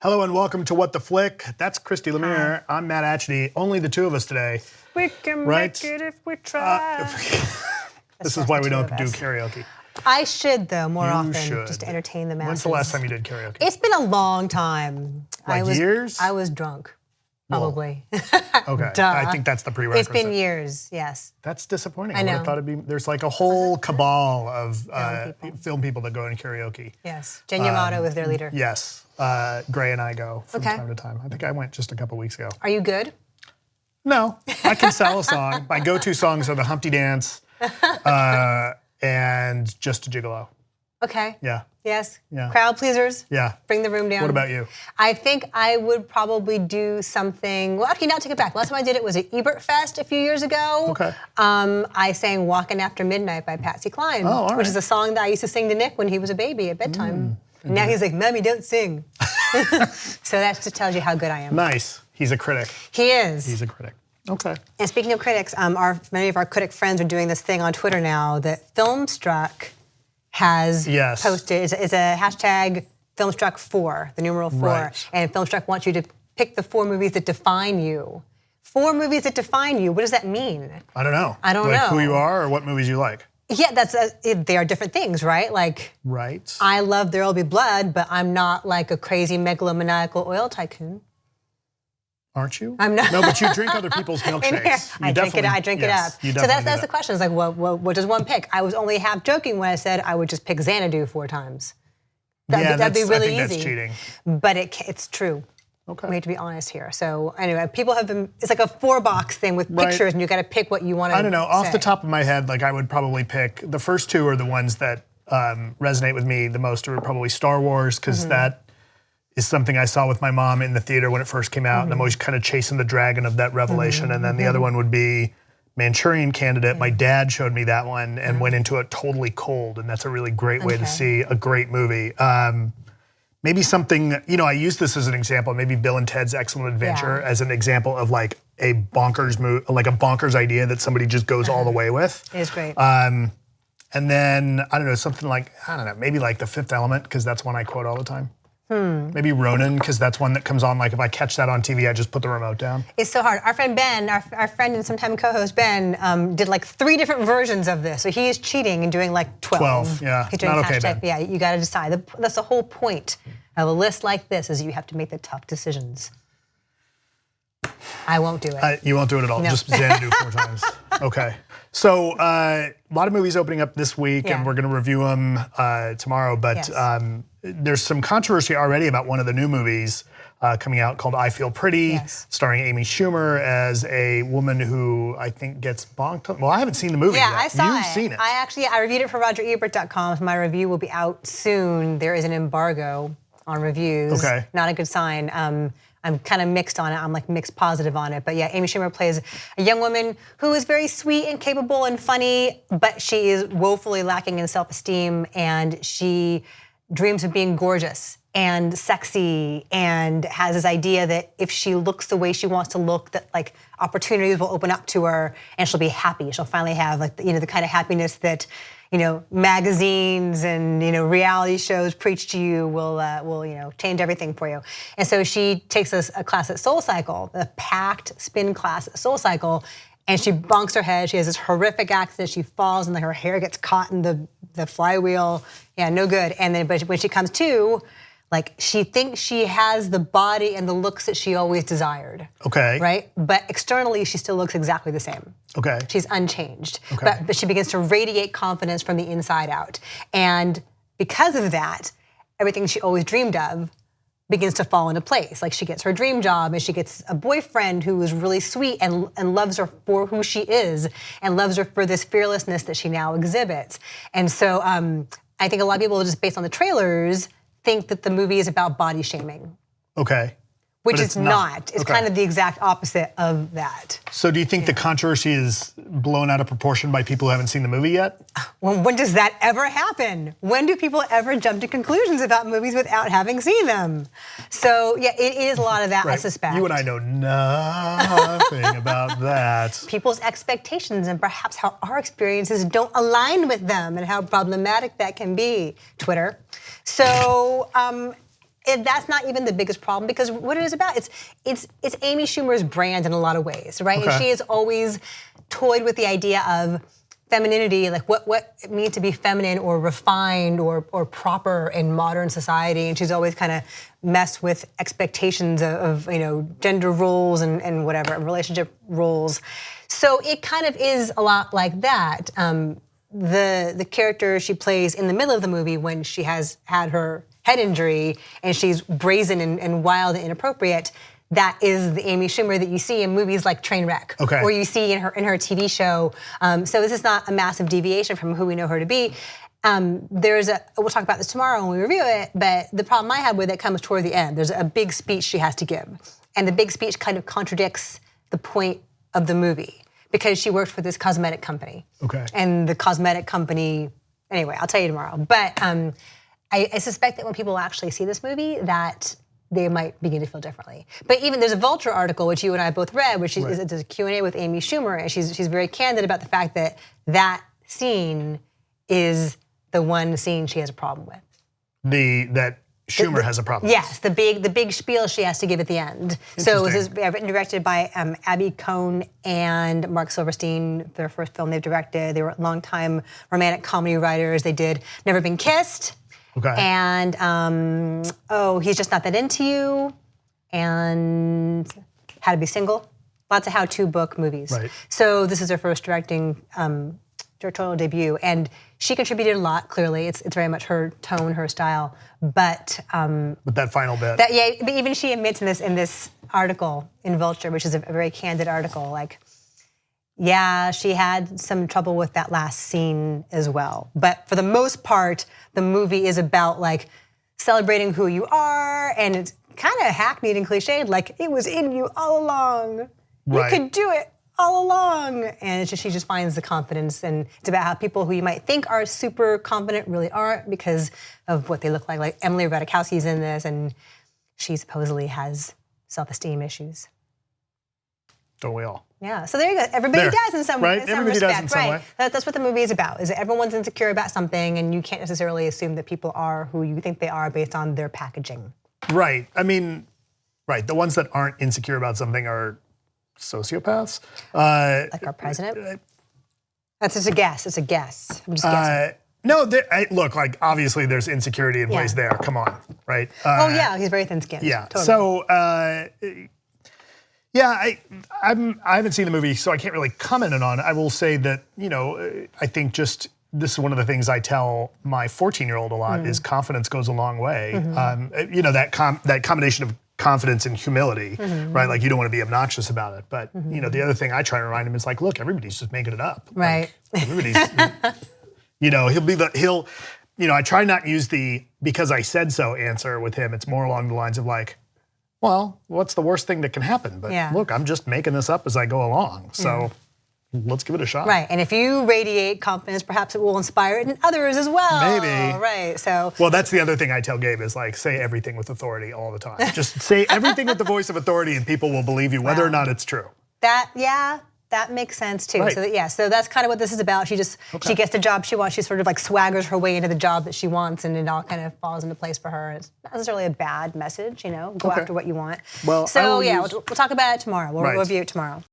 Hello and welcome to What the Flick. That's Christy, Lemire. I'm Matt Atchity. Only the two of us today. We can make it if we try. This is why we don't do karaoke. I should, though, more often, should. just to entertain the masses. When's the last time you did karaoke? It's been a long time. Years? I was drunk, probably. Okay, Duh. I think that's the prerequisite. It's been years, yes. That's disappointing. I know. would have thought it'd be, there's like a whole cabal of film people that go in karaoke. Yes, Jen Yamato is their leader. Yes, Gray and I go from time to time. I think I went just a couple weeks ago. Are you good? No, I can sell a song. My go-to songs are the Humpty Dance and Just a Gigolo. Okay. Yeah. Yes. Yeah. Crowd pleasers. Yeah. Bring the room down. What about you? I think I would probably do something. Well, actually, now take it back. Last time I did it was at Ebert Fest a few years ago. Okay. I sang "Walking After Midnight" by Patsy Cline, which is a song that I used to sing to Nick when he was a baby at bedtime. And now he's like, "Mommy, don't sing." So that just tells you how good I am. Nice. He's a critic. He is. He's a critic. Okay. And speaking of critics, many of our critic friends are doing this thing on Twitter now that Filmstruck has posted. It's a hashtag Filmstruck4, the numeral 4. Right. And Filmstruck wants you to pick the 4 movies that define you. 4 movies that define you. What does that mean? I don't know. I don't know. Like who you are or what movies you like. Yeah, they are different things, right? Like, right. I love There'll Be Blood, but I'm not like a crazy megalomaniacal oil tycoon. Aren't you? I'm not. No, but you drink other people's milkshakes. I drink it up. So that's the question. It's like, what does one pick? I was only half joking when I said I would just pick Xanadu 4 times. That'd be really easy. That's cheating. But it's true. Okay. We have to be honest here. So anyway, people have been. It's like a 4-box thing with pictures, and you got to pick what you want to. I don't know. Off the top of my head, like I would probably pick the first 2 are the ones that resonate with me the most. Are probably Star Wars because that is something I saw with my mom in the theater when it first came out, and I'm always kind of chasing the dragon of that revelation. And then the other one would be Manchurian Candidate. My dad showed me that one and went into it totally cold, and that's a really great way to see a great movie. Maybe something, I use this as an example, maybe Bill and Ted's Excellent Adventure as an example of like a bonkers movie, like a bonkers idea that somebody just goes all the way with. It is great. And then, I don't know, something like, maybe like The Fifth Element, because that's one I quote all the time. Maybe Ronin, because that's one that comes on, like if I catch that on TV, I just put the remote down. It's so hard. Our friend Ben, our friend and sometime co-host Ben, did like 3 different versions of this. So he is cheating and doing like 12. 12, yeah. He's doing not okay, Ben. Yeah, you got to decide. That's the whole point of a list like this is you have to make the tough decisions. I won't do it. You won't do it at all, just Xanadu 4 times. Okay. So a lot of movies opening up this week, and we're going to review them tomorrow, but there's some controversy already about one of the new movies coming out called I Feel Pretty, starring Amy Schumer as a woman who I think gets bonked. Well, I haven't seen the movie yet. I saw You've seen it. I reviewed it for RogerEbert.com. My review will be out soon. There is an embargo on reviews. Okay. Not a good sign. I'm kind of mixed on it. I'm like mixed positive on it. But yeah, Amy Schumer plays a young woman who is very sweet and capable and funny, but she is woefully lacking in self-esteem, and she dreams of being gorgeous and sexy and has this idea that if she looks the way she wants to look, that like opportunities will open up to her and she'll be happy. She'll finally have like, the kind of happiness that, magazines and, reality shows preach to you will change everything for you. And so she takes a class at SoulCycle, a packed spin class at SoulCycle, and she bonks her head. She has this horrific accident. She falls and her hair gets caught in the flywheel. Yeah, no good. And then, but when she comes to, like she thinks she has the body and the looks that she always desired. Okay. Right? But externally, she still looks exactly the same. Okay. She's unchanged. Okay. But she begins to radiate confidence from the inside out. And because of that, everything she always dreamed of begins to fall into place. Like she gets her dream job and she gets a boyfriend who is really sweet and loves her for who she is and loves her for this fearlessness that she now exhibits. And so I think a lot of people, just based on the trailers, think that the movie is about body shaming. Okay. Which it's not. It's kind of the exact opposite of that. So do you think the controversy is blown out of proportion by people who haven't seen the movie yet? When does that ever happen? When do people ever jump to conclusions about movies without having seen them? So yeah, it is a lot of that, I suspect. You and I know nothing about that. People's expectations and perhaps how our experiences don't align with them and how problematic that can be, Twitter. So, that's not even the biggest problem, because what it is about, it's Amy Schumer's brand in a lot of ways, right? Okay. And she has always toyed with the idea of femininity, like what it means to be feminine or refined or proper in modern society, and she's always kind of messed with expectations of gender roles and whatever, and relationship roles. So it kind of is a lot like that. The character she plays in the middle of the movie, when she has had her head injury and she's brazen and wild and inappropriate, that is the Amy Schumer that you see in movies like Trainwreck, okay, or you see in her TV show. So this is not a massive deviation from who we know her to be. We'll talk about this tomorrow when we review it, but the problem I have with it comes toward the end. There's a big speech she has to give, and the big speech kind of contradicts the point of the movie, because she works for this cosmetic company. Okay. And the cosmetic company, anyway, I'll tell you tomorrow. But I suspect that when people actually see this movie, that they might begin to feel differently. But even there's a Vulture article, which you and I both read, which is a Q&A with Amy Schumer, and she's very candid about the fact that that scene is the one scene she has a problem with. That Schumer has a problem. Yes, the big spiel she has to give at the end. So this is written and directed by Abby Cohn and Mark Silverstein. Their first film they've directed. They were longtime romantic comedy writers. They did Never Been Kissed. Okay. And He's Just Not That Into You, and How to Be Single. Lots of how-to book movies. Right. So this is her first directorial debut, and she contributed a lot. Clearly, it's very much her tone, her style. But that final bit. but even she admits in this article in Vulture, which is a very candid article, like, yeah, she had some trouble with that last scene as well. But for the most part, the movie is about like celebrating who you are, and it's kind of hackneyed and cliched, like it was in you all along. Right. You could do it all along. And it's just, she just finds the confidence, and it's about how people who you might think are super confident really aren't because of what they look like. Like Emily Ratajkowski's in this, and she supposedly has self-esteem issues. Don't we all? Yeah, so there you go. Everybody does in some right? in some Everybody respect, does in some way. That's what the movie is about. Is that everyone's insecure about something, and you can't necessarily assume that people are who you think they are based on their packaging. Right. I mean, right. The ones that aren't insecure about something are sociopaths. Like our president. That's just a guess. It's a guess. I'm just guessing. No, look, like obviously there's insecurity in place there. Come on, right? Oh yeah, he's very thin-skinned. Yeah. Totally. So. Yeah, I haven't seen the movie, so I can't really comment on it. I will say that, I think just this is one of the things I tell my 14-year-old a lot is confidence goes a long way. That combination of confidence and humility, right? Like you don't want to be obnoxious about it. But, the other thing I try to remind him is like, look, everybody's just making it up. Right. Like, everybody's, I try not to use the because I said so answer with him. It's more along the lines of like, well, what's the worst thing that can happen? But look, I'm just making this up as I go along. So let's give it a shot. Right, and if you radiate confidence, perhaps it will inspire it in others as well. Maybe. Right, so. Well, that's the other thing I tell Gabe is like, say everything with authority all the time. Just say everything with the voice of authority and people will believe you, whether or not it's true. That makes sense too. Right. So that's kind of what this is about. She gets the job she wants. She sort of like swaggers her way into the job that she wants, and it all kind of falls into place for her. It's not necessarily a bad message, go after what you want. Well, so we'll talk about it tomorrow. We'll review it tomorrow.